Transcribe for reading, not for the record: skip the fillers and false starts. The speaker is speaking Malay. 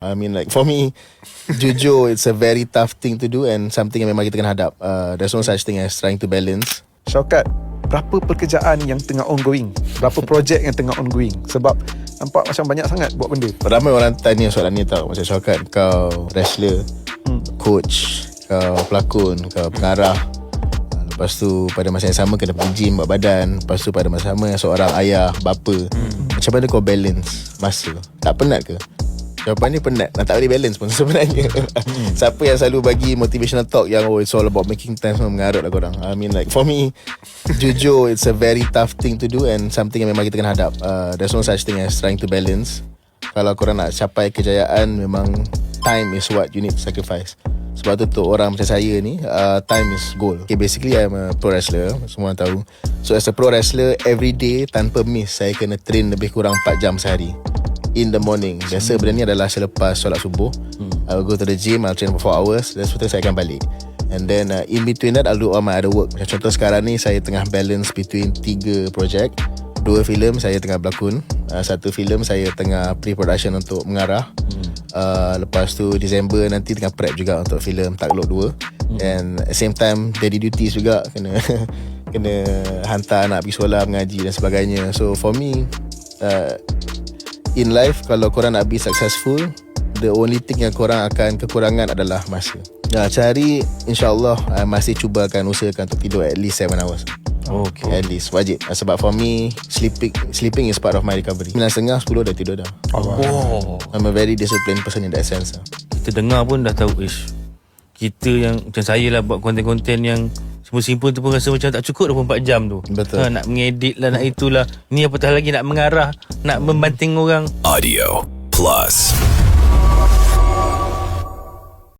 I mean like for me, jujur it's a very tough thing to do and something yang memang kita kena hadap. There's no such thing as trying to balance. Syaukat, berapa pekerjaan yang tengah ongoing? Berapa projek yang tengah ongoing? Sebab nampak macam banyak sangat buat benda. Ramai orang tanya soalan ni tau. Macam Syaukat, kau wrestler, coach, kau pelakon, kau pengarah, lepas tu pada masa yang sama kena pergi gym, buat badan. Lepas tu pada masa sama seorang ayah, bapa. Macam mana kau balance masa? Tak penat ke? Jawapan ni penat. Tak boleh balance pun sebenarnya. Siapa yang selalu bagi motivational talk yang it's all about making time, semua mengarut lah korang. I mean like for me, jujur it's a very tough thing to do and something yang memang kita kena hadap. There's no such thing as trying to balance. Kalau korang nak capai kejayaan, memang time is what you need to sacrifice. Sebab tu untuk orang macam saya ni, time is gold. Okay, basically I'm a pro wrestler, semua orang tahu. So as a pro wrestler, every day tanpa miss saya kena train lebih kurang 4 jam sehari in the morning. Biasa benda ni adalah selepas solat subuh. I'll go to the gym, I'll train for 4 hours. Dan setelah saya akan balik. And then in between that, I'll do all my other work. Macam contoh sekarang ni, saya tengah balance between 3 projek. 2 filem saya tengah berlakon, 1 filem saya tengah pre-production untuk mengarah. Lepas tu Disember nanti tengah prep juga untuk filem Takluk 2. And at the same time daily duties juga, kena kena hantar anak pergi sekolah, mengaji dan sebagainya. So for me, in life, kalau korang nak be successful, the only thing yang korang akan kekurangan adalah masa. Cari, insyaAllah masih cuba akan usahakan untuk tidur at least 7 hours. Okay. At least, wajib. Sebab for me, sleeping is part of my recovery. 9.30, 10 dah tidur dah. I'm a very disciplined person in that sense. Kita dengar pun dah tahu, kita yang macam saya lah buat konten-konten yang simple-simple tu pun rasa macam tak cukup 24 jam tu. Betul. Nak mengedit lah, nak itulah. Ni apatah lagi nak mengarah, nak membanting orang. Audio Plus.